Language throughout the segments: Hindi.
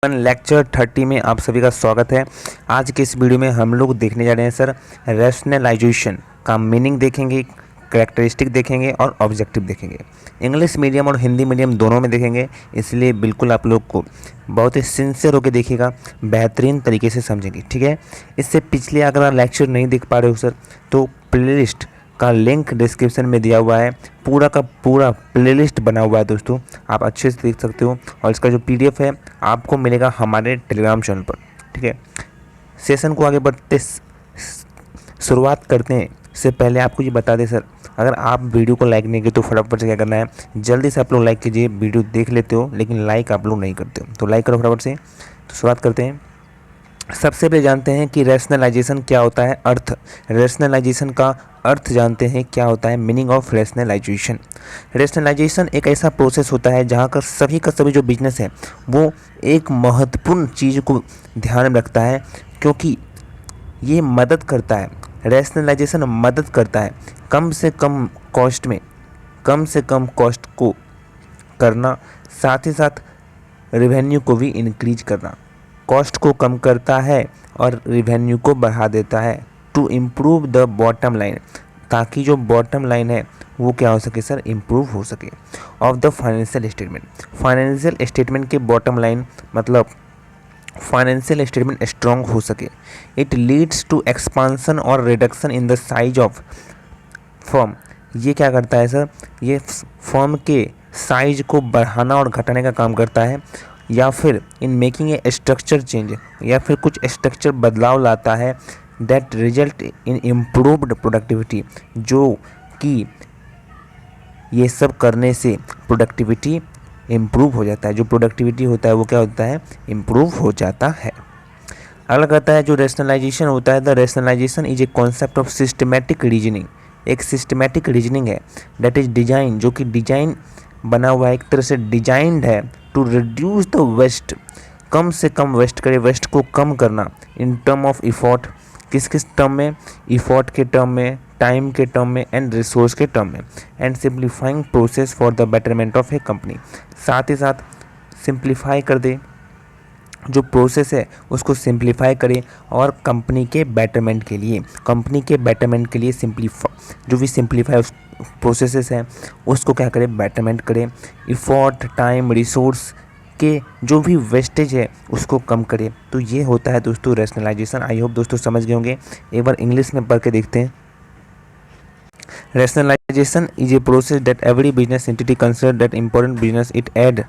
लेक्चर 30 में आप सभी का स्वागत है। आज के इस वीडियो में हम लोग देखने जा रहे हैं सर रैशनलाइजेशन का मीनिंग देखेंगे, कैरेक्टरिस्टिक देखेंगे और ऑब्जेक्टिव देखेंगे। इंग्लिश मीडियम और हिंदी मीडियम दोनों में देखेंगे, इसलिए बिल्कुल आप लोग को बहुत ही सिंसियर होकर देखिएगा, बेहतरीन तरीके से समझेंगे, ठीक है। इससे पिछले अगर आप लेक्चर नहीं देख पा रहे हो सर तो प्लेलिस्ट का लिंक डिस्क्रिप्शन में दिया हुआ है। पूरा का पूरा प्लेलिस्ट बना हुआ है दोस्तों, आप अच्छे से देख सकते हो। और इसका जो पीडीएफ है आपको मिलेगा हमारे टेलीग्राम चैनल पर, ठीक है। सेशन को आगे बढ़ते शुरुआत करते हैं इससे पहले आपको ये बता दें सर, अगर आप वीडियो को लाइक नहीं किए तो फटाफट से क्या करना है, जल्दी से आप लोग लाइक कीजिए। वीडियो देख लेते हो लेकिन लाइक आप लोग नहीं करते हो, तो लाइक करो फटाफट से। तो शुरुआत करते हैं। सबसे पहले जानते हैं कि रैशनलाइजेशन क्या होता है। अर्थ, रैशनलाइजेशन का अर्थ जानते हैं क्या होता है। Meaning of rationalisation. रैशनलाइजेशन एक ऐसा प्रोसेस होता है जहाँ का सभी जो बिजनेस है वो एक महत्वपूर्ण चीज़ को ध्यान में रखता है, क्योंकि ये मदद करता है, रैशनलाइजेशन मदद करता है कम से कम कॉस्ट को करना, साथ ही साथ रेवेन्यू को भी इंक्रीज करना। कॉस्ट को कम करता है और रेवेन्यू को बढ़ा देता है to improve the bottom line, ताकि जो बॉटम लाइन है वो क्या हो सके सर, इम्प्रूव हो सके। Of the financial statement, financial statement के बॉटम लाइन मतलब फाइनेंशियल स्टेटमेंट स्ट्रॉन्ग हो सके। इट लीड्स टू एक्सपांसन और reduction in the size of firm. ये क्या करता है सर, ये फर्म के साइज को बढ़ाना और घटाने का काम करता है, या फिर in making a structure change, या फिर कुछ स्ट्रक्चर बदलाव लाता है। That result in improved productivity, जो कि ये सब करने से प्रोडक्टिविटी इम्प्रूव हो जाता है। जो प्रोडक्टिविटी होता है वो क्या होता है, इम्प्रूव हो जाता है। अगला कहता है जो रैशनलाइजेशन होता है, the rationalisation is a concept of systematic reasoning. एक सिस्टमैटिक रीजनिंग है दैट इज डिजाइन, जो कि डिजाइन बना हुआ है, एक तरह से डिजाइंड है टू रिड्यूस द वेस्ट, कम से कम वेस्ट करे, वेस्ट को कम करना। इन टर्म ऑफ इफोर्ट, किस किस टर्म में, इफोर्ट के टर्म में, टाइम के टर्म में एंड रिसोर्स के टर्म में। And simplifying process for the betterment of A company, साथ ही साथ सिंप्लीफाई कर दे, जो प्रोसेस है उसको सिंप्लीफाई करें और कंपनी के बेटरमेंट के लिए, जो भी सिंप्लीफाई प्रोसेसेस हैं उसको क्या करें, बेटरमेंट करें। इफोर्ट, टाइम, रिसोर्स के जो भी वेस्टेज है उसको कम करें। तो ये होता है दोस्तों रैशनलाइजेशन। आई होप दोस्तों समझ गए होंगे। एक बार इंग्लिश में पढ़ के देखते हैं। Rationalization is a process that every business entity considers that important business it add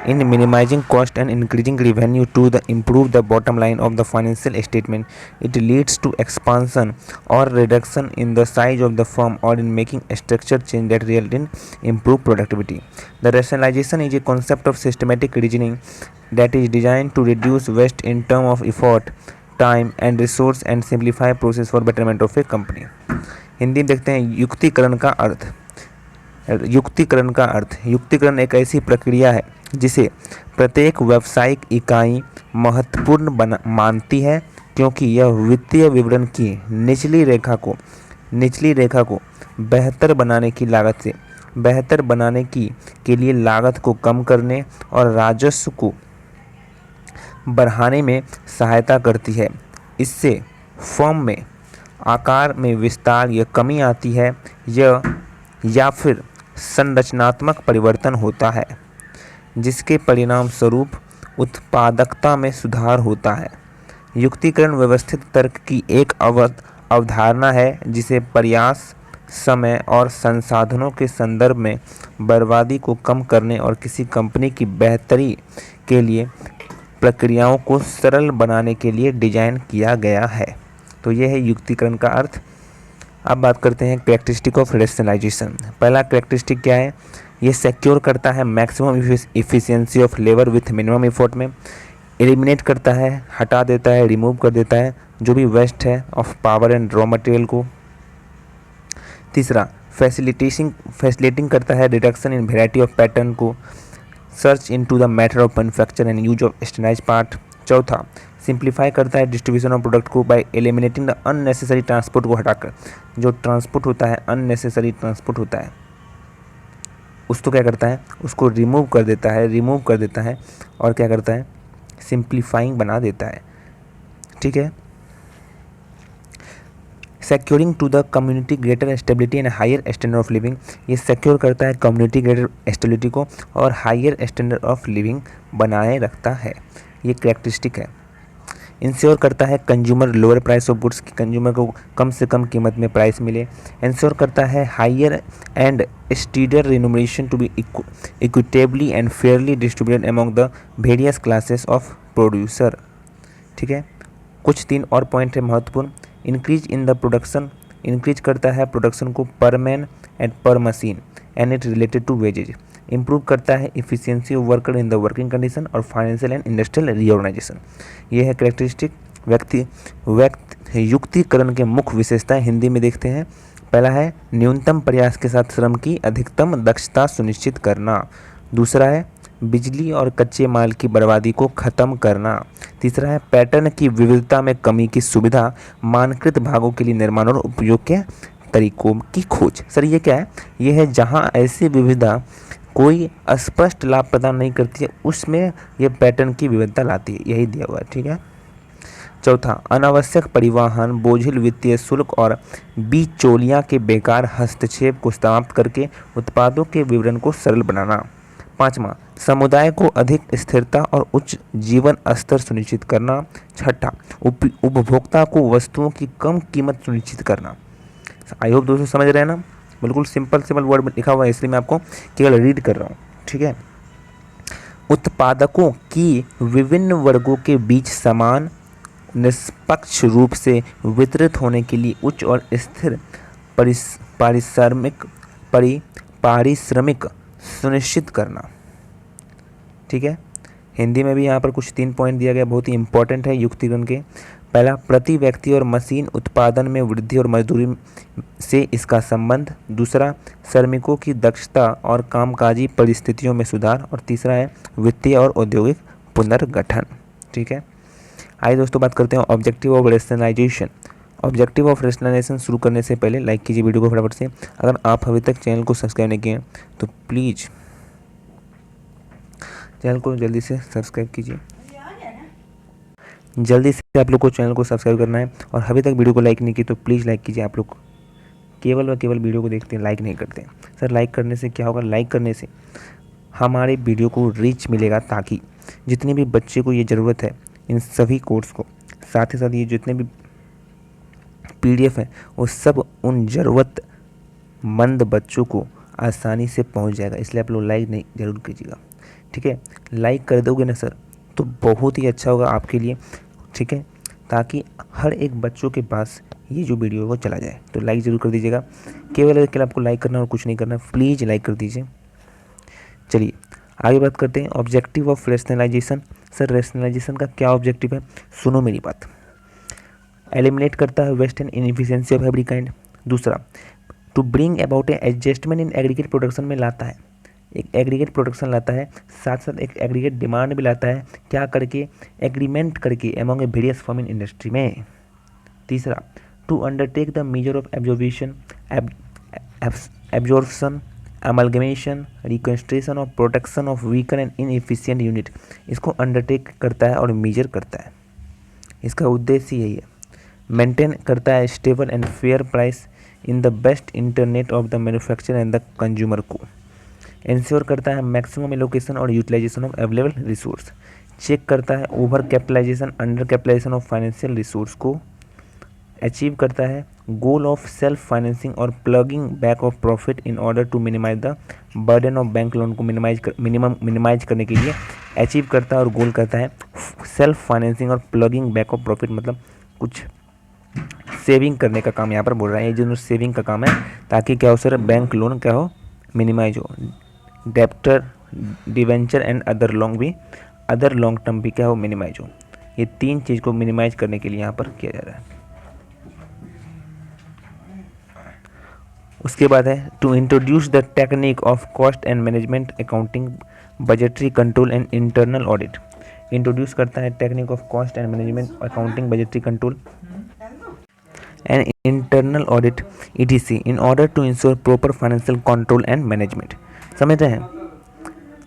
in minimizing cost and increasing revenue to improve the bottom line of the financial statement. It leads to expansion or reduction in the size of the firm or in making a structure change that result in improved productivity. The rationalization is a concept of systematic reasoning that is designed to reduce waste in terms of effort, time and resource and simplify process for betterment of a company. Hindi में देखते हैं युक्तिकरण का अर्थ। युक्तिकरण एक ऐसी प्रक्रिया है जिसे प्रत्येक व्यावसायिक इकाई महत्वपूर्ण मानती है, क्योंकि यह वित्तीय विवरण की निचली रेखा को बेहतर बनाने के लिए लागत को कम करने और राजस्व को बढ़ाने में सहायता करती है। इससे फर्म में आकार में विस्तार या कमी आती है, या फिर संरचनात्मक परिवर्तन होता है, जिसके परिणाम स्वरूप उत्पादकता में सुधार होता है। युक्तिकरण व्यवस्थित तर्क की एक अवधारणा है जिसे प्रयास, समय और संसाधनों के संदर्भ में बर्बादी को कम करने और किसी कंपनी की बेहतरी के लिए प्रक्रियाओं को सरल बनाने के लिए डिजाइन किया गया है। तो ये है युक्तिकरण का अर्थ। अब बात करते हैं कैरेक्टरिस्टिक ऑफ रैशनलाइजेशन। पहला कैरेक्टरिस्टिक क्या है, ये सिक्योर करता है maximum efficiency of labour with minimum effort में। एलिमिनेट करता है, हटा देता है, रिमूव कर देता है जो भी वेस्ट है of power and raw material को। तीसरा फैसिलिटिंग करता है reduction in variety of pattern को, search into the matter of manufacture and use of standardised part. चौथा सिंप्लीफाई करता है डिस्ट्रीब्यूशन ऑफ प्रोडक्ट को by eliminating the unnecessary transport को हटाकर। जो ट्रांसपोर्ट होता है, अननेसेसरी ट्रांसपोर्ट होता है, उसको क्या करता है, उसको रिमूव कर देता है और क्या करता है, सिंप्लीफाइंग बना देता है। ठीक है। Securing to the community greater stability and higher standard of living, ये सिक्योर करता है कम्युनिटी ग्रेटर स्टेबिलिटी को और हायर स्टैंडर्ड ऑफ लिविंग बनाए रखता है, ये कैरेक्टरिस्टिक है। इंश्योर करता है consumer lower price of goods, की कंज्यूमर को कम से कम कीमत में प्राइस मिले। इंश्योर करता है higher and steadier remuneration to be equitably and fairly distributed among the various classes of producer. ठीक है। कुछ 3 और पॉइंट है महत्वपूर्ण। Increase in the production, increase करता है प्रोडक्शन को per man and per machine and it related to wages. Improve करता है efficiency of worker in the working condition और फाइनेंशियल एंड इंडस्ट्रियल रीऑर्गेनाइजेशन। ये है कैरेक्टरिस्टिक। व्यक्ति युक्तिकरण के मुख्य विशेषताएं हिंदी में देखते हैं। पहला है न्यूनतम प्रयास के साथ श्रम की अधिकतम दक्षता सुनिश्चित करना। दूसरा है बिजली और कच्चे माल की बर्बादी को खत्म करना। तीसरा है पैटर्न की विविधता में कमी की सुविधा, मानकृत भागों के लिए निर्माण और उपयोग के तरीकों की खोज। सर ये क्या है? ये है जहां ऐसी विविधता कोई स्पष्ट लाभ प्रदान नहीं करती है, उसमें यह पैटर्न की विविधता लाती है, यही दिया हुआ है। ठीक है। चौथा, अनावश्यक परिवहन, बोझिल वित्तीय शुल्क और बिचौलिया के बेकार हस्तक्षेप को समाप्त करके उत्पादों के विवरण को सरल बनाना। पाँचवा, समुदाय को अधिक स्थिरता और उच्च जीवन स्तर सुनिश्चित करना। छठा, उपभोक्ता को वस्तुओं की कम कीमत सुनिश्चित करना। आई होप दोस्तों समझ रहे हैं ना, बिल्कुल सिंपल वर्ड में लिखा हुआ है, इसलिए मैं आपको केवल रीड कर रहा हूँ। ठीक है। उत्पादकों की विभिन्न वर्गों के बीच समान निष्पक्ष रूप से वितरित होने के लिए उच्च और स्थिर पारिश्रमिक सुनिश्चित करना। ठीक है। हिंदी में भी यहाँ पर कुछ 3 पॉइंट दिया गया, बहुत ही इंपॉर्टेंट है युक्तिकरण के। पहला, प्रति व्यक्ति और मशीन उत्पादन में वृद्धि और मजदूरी से इसका संबंध। दूसरा, श्रमिकों की दक्षता और कामकाजी परिस्थितियों में सुधार। और तीसरा है वित्तीय और औद्योगिक पुनर्गठन। ठीक है। आइए दोस्तों बात करते हैं objective of rationalisation. Objective of rationalisation शुरू करने से पहले लाइक कीजिए वीडियो को फटाफट से। अगर आप अभी तक चैनल को सब्सक्राइब नहीं किए हैं तो प्लीज़ चैनल को जल्दी से सब्सक्राइब कीजिए। जल्दी से आप लोग को चैनल को सब्सक्राइब करना है और अभी तक वीडियो को लाइक नहीं की तो प्लीज़ लाइक कीजिए। आप लोग केवल व केवल वीडियो को देखते हैं, लाइक नहीं करते। सर लाइक करने से क्या होगा? लाइक करने से हमारे वीडियो को रीच मिलेगा, ताकि जितने भी बच्चे को ये ज़रूरत है इन सभी कोर्स को, साथ ही साथ ये जितने भी PDF है वो सब उन ज़रूरतमंद बच्चों को आसानी से पहुंच जाएगा। इसलिए आप लोग लाइक नहीं ज़रूर कीजिएगा। ठीक है। लाइक कर दोगे ना सर तो बहुत ही अच्छा होगा आपके लिए। ठीक है। ताकि हर एक बच्चों के पास ये जो वीडियो है वो चला जाए। तो लाइक ज़रूर कर दीजिएगा। केवल आपको लाइक करना और कुछ नहीं करना, प्लीज़ लाइक कर दीजिए। चलिए आगे बात करते हैं objective of rationalisation. Sir rationalisation का क्या ऑब्जेक्टिव है? सुनो मेरी बात। एलिमिनेट करता है waste and inefficiency of every kind. दूसरा, to bring about a adjustment in aggregate production में लाता है, एक एग्रीगेट प्रोडक्शन लाता है, साथ साथ एक एग्रीगेट डिमांड भी लाता है। क्या करके? एग्रीमेंट करके among a various firm in industry में। तीसरा, to undertake the measure of absorption, amalgamation, reconstruction और protection of weaker and inefficient unit, इसको अंडरटेक करता है और मेजर करता है। इसका उद्देश्य यही है, मेंटेन करता है stable and fair price in the best internet of the manufacture and the consumer को। इंश्योर करता है मैक्सिमम एलोकेशन और utilisation of available resource. Check करता है over capitalisation, under capitalisation of financial resource को। अचीव करता है गोल ऑफ सेल्फ फाइनेंसिंग और plugging back of profit in order to minimise the burden of bank loan को मिनिमाइज करने के लिए अचीव करता है और गोल करता है सेल्फ फाइनेंसिंग और प्लगिंग बैक ऑफ प्रॉफिट, मतलब कुछ सेविंग करने का काम यहाँ पर बोल रहा है। ये जो सेविंग का काम है ताकि क्या हो सर, बैंक लोन क्या हो, मिनिमाइज हो। Debtor, debenture and other long term भी क्या हो, मिनिमाइज हो। ये 3 चीज़ को मिनिमाइज करने के लिए यहाँ पर किया जा रहा है। उसके बाद है to introduce the technique of cost and management, accounting, budgetary control and internal audit. Introduce करता है technique of cost and management, accounting, budgetary control and internal audit ETC in order to ensure proper financial control and management. समझ रहे हैं?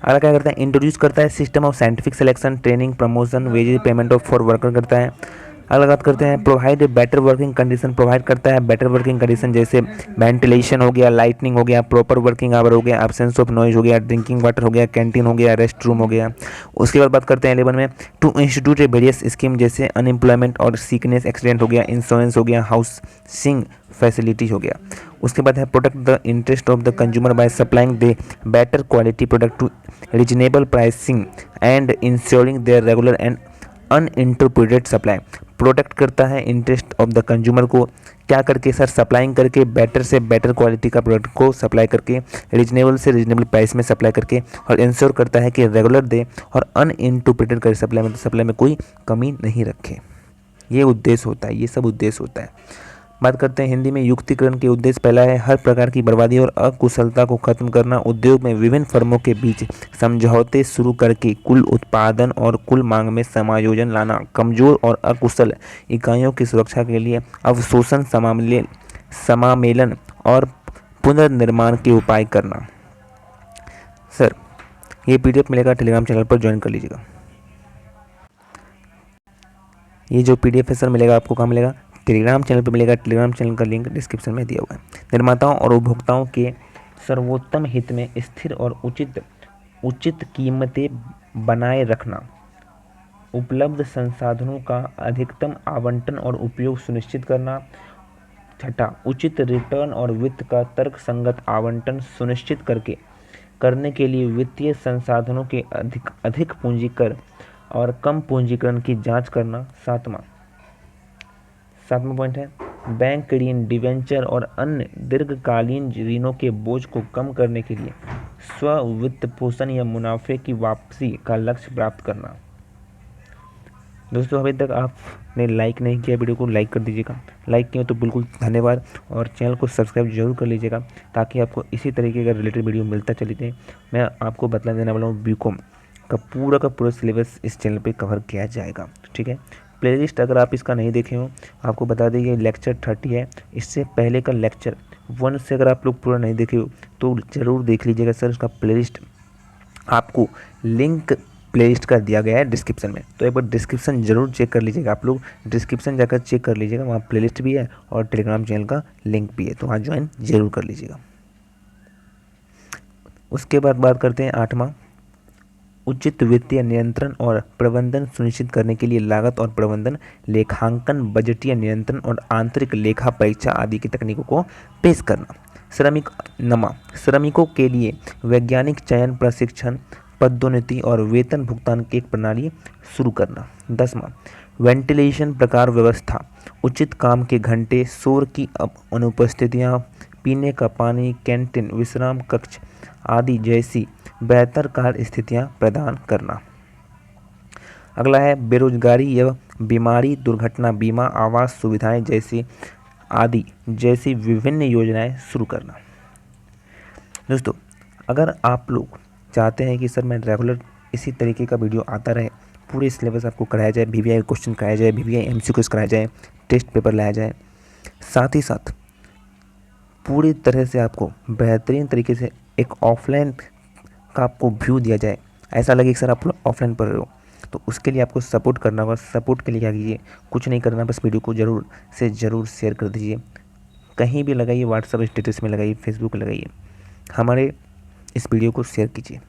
अगला क्या करता है, इंट्रोड्यूस करता है system of scientific selection, training, promotion, wages, payment of for worker करता है। अगला बात करते हैं, provide better working condition, provide करता है बेटर वर्किंग कंडीशन, जैसे वेंटिलेशन हो गया, लाइटनिंग हो गया, प्रॉपर वर्किंग आवर हो गया, एब्सेंस ऑफ नॉइज हो गया, ड्रिंकिंग वाटर हो गया, कैंटीन हो गया, रेस्ट रूम हो गया। उसके बाद बात करते हैं 11 में, to institute a various scheme, जैसे अनएम्प्लॉयमेंट और सिकनेस, एक्सीडेंट हो गया, इंश्योरेंस हो गया, हाउसिंग फैसिलिटी हो गया। उसके बाद है, protect the interest of the consumer by supplying the better quality product to reasonable pricing and ensuring their regular and uninterrupted supply. Protect करता है इंटरेस्ट ऑफ द कंज्यूमर को क्या करके सर, सप्लाइंग करके, बेटर से बेटर क्वालिटी का प्रोडक्ट को सप्लाई करके, रीजनेबल से रीजनेबल प्राइस में सप्लाई करके, और इंश्योर करता है कि रेगुलर दे और अनइंटरप्रेटेड करे सप्लाई में, सप्लाई में कोई कमी नहीं रखे। ये उद्देश्य होता है, ये सब उद्देश्य होता है। बात करते हैं हिंदी में, युक्तिकरण के उद्देश्य पहला है, हर प्रकार की बर्बादी और अकुशलता को खत्म करना, उद्योग में विभिन्न फर्मों के बीच समझौते शुरू करके कुल उत्पादन और कुल मांग में समायोजन लाना, कमजोर और अकुशल इकाइयों की सुरक्षा के लिए अवशोषण, समामेलन और पुनर्निर्माण के उपाय करना। सर ये PDF मिलेगा, टेलीग्राम चैनल पर ज्वाइन कर लीजिएगा। ये जो PDF है सर मिलेगा आपको, कहाँ मिलेगा, टेलीग्राम चैनल पर मिलेगा। टेलीग्राम चैनल का लिंक डिस्क्रिप्शन में दिया हुआ है। निर्माताओं और उपभोक्ताओं के सर्वोत्तम हित में स्थिर और उचित कीमतें बनाए रखना, उपलब्ध संसाधनों का अधिकतम आवंटन और उपयोग सुनिश्चित करना। छठा, उचित रिटर्न और वित्त का तर्कसंगत आवंटन सुनिश्चित करने के लिए वित्तीय संसाधनों के अधिक पूंजीकरण और कम पूंजीकरण की जांच करना। सातवां पॉइंट है, बैंक ऋण, डिवेंचर और अन्य दीर्घकालीन ऋणों के बोझ को कम करने के लिए स्व वित्त पोषण या मुनाफे की वापसी का लक्ष्य प्राप्त करना। दोस्तों अभी तक आपने लाइक नहीं किया, वीडियो को लाइक कर दीजिएगा, लाइक किया तो बिल्कुल धन्यवाद, और चैनल को सब्सक्राइब जरूर कर लीजिएगा ताकि आपको इसी तरीके का रिलेटेड वीडियो मिलता चले जाए। मैं आपको बतला देने वाला हूँ, BCom का पूरा सिलेबस इस चैनल पे कवर किया जाएगा, ठीक है। प्लेलिस्ट अगर आप इसका नहीं देखे हो, आपको बता दें ये लेक्चर 30 है, इससे पहले का लेक्चर 1 से अगर आप लोग पूरा नहीं देखे हो तो ज़रूर देख लीजिएगा सर। उसका प्लेलिस्ट आपको लिंक प्लेलिस्ट का दिया गया है डिस्क्रिप्शन में, तो एक बार डिस्क्रिप्शन जरूर चेक कर लीजिएगा। आप लोग डिस्क्रिप्शन जाकर चेक कर लीजिएगा, वहाँ प्लेलिस्ट भी है और टेलीग्राम चैनल का लिंक भी है, तो वहाँ ज्वाइन जरूर कर लीजिएगा। उसके बाद बात करते हैं 8वां, उचित वित्तीय नियंत्रण और प्रबंधन सुनिश्चित करने के लिए लागत और प्रबंधन, लेखांकन, बजटीय नियंत्रण और आंतरिक लेखा परीक्षा आदि की तकनीकों को पेश करना। श्रमिकों के लिए वैज्ञानिक चयन, प्रशिक्षण, पदोन्नति और वेतन भुगतान की एक प्रणाली शुरू करना। 10वां, वेंटिलेशन प्रकार व्यवस्था, उचित काम के घंटे, शोर की अनुपस्थितियाँ, पीने का पानी, कैंटीन, विश्राम कक्ष आदि जैसी बेहतर कार्य स्थितियाँ प्रदान करना। अगला है, बेरोजगारी या बीमारी, दुर्घटना बीमा, आवास सुविधाएं जैसी विभिन्न योजनाएं शुरू करना। दोस्तों अगर आप लोग चाहते हैं कि सर मैं रेगुलर इसी तरीके का वीडियो आता रहे, पूरे सिलेबस आपको कराया जाए, VVI क्वेश्चन कराया जाए, VVI MCQs कराया जाए, टेस्ट पेपर लाया जाए, साथ ही साथ पूरी तरह से आपको बेहतरीन तरीके से एक ऑफलाइन का आपको व्यू दिया जाए, ऐसा लगे कि सर आप ऑफलाइन पढ़ रहे हो, तो उसके लिए आपको सपोर्ट करना होगा। सपोर्ट के लिए क्या कीजिए, कुछ नहीं करना, बस वीडियो को ज़रूर से ज़रूर शेयर कर दीजिए, कहीं भी लगाइए, व्हाट्सएप स्टेटस में लगाइए, फेसबुक लगाइए, हमारे इस वीडियो को शेयर कीजिए।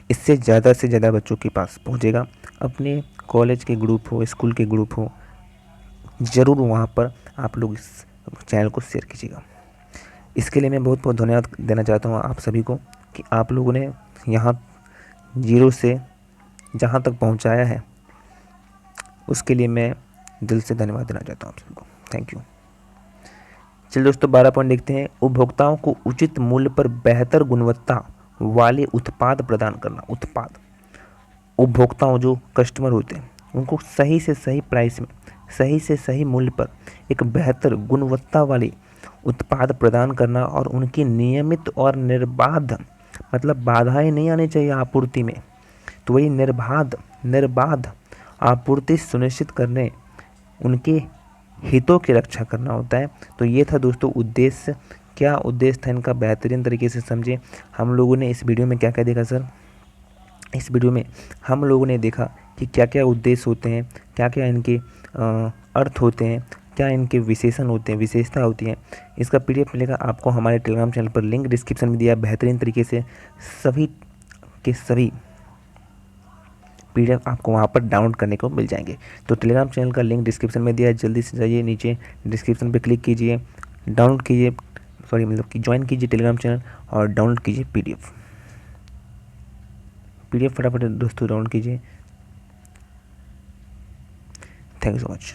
इससे ज़्यादा से ज़्यादा बच्चों के पास पहुंचेगा। अपने कॉलेज के ग्रुप हो, स्कूल के ग्रुप हो, ज़रूर वहाँ पर आप लोग इस चैनल को शेयर कीजिएगा। इसके लिए मैं बहुत बहुत धन्यवाद देना चाहता हूँ आप सभी को कि आप लोगों ने यहाँ 0 से जहाँ तक पहुँचाया है, उसके लिए मैं दिल से धन्यवाद देना चाहता हूँ आप सभी को। Thank you. चलिए दोस्तों 12 पॉइंट देखते हैं। उपभोक्ताओं को उचित मूल्य पर बेहतर गुणवत्ता वाले उत्पाद प्रदान करना। उपभोक्ताओं जो कस्टमर होते हैं उनको सही से सही प्राइस में, सही से सही मूल्य पर एक बेहतर गुणवत्ता वाले उत्पाद प्रदान करना और उनकी नियमित और निर्बाध, मतलब बाधाएं नहीं आनी चाहिए आपूर्ति में, तो वही निर्बाध आपूर्ति सुनिश्चित करने, उनके हितों की रक्षा करना होता है। तो ये था दोस्तों उद्देश्य क्या उद्देश्य था इनका, बेहतरीन तरीके से समझे। हम लोगों ने इस वीडियो में क्या क्या देखा सर, इस वीडियो में हम लोगों ने देखा कि क्या क्या उद्देश्य होते हैं, क्या क्या इनके अर्थ होते हैं, क्या इनके विशेषण होते हैं, विशेषता होती है। इसका पीडीएफ मिलेगा आपको हमारे टेलीग्राम चैनल पर, लिंक डिस्क्रिप्शन में दिया है। बेहतरीन तरीके से सभी के सभी पीडीएफ आपको वहाँ पर डाउनलोड करने को मिल जाएंगे। तो टेलीग्राम चैनल का लिंक डिस्क्रिप्शन में दिया है, जल्दी से जाइए, नीचे डिस्क्रिप्शन पे क्लिक कीजिए, डाउनलोड कीजिए, सॉरी मतलब कि ज्वाइन कीजिए टेलीग्राम चैनल और डाउनलोड कीजिए पीडीएफ। पीडीएफ फटाफट दोस्तों डाउनलोड कीजिए। Thank you so much.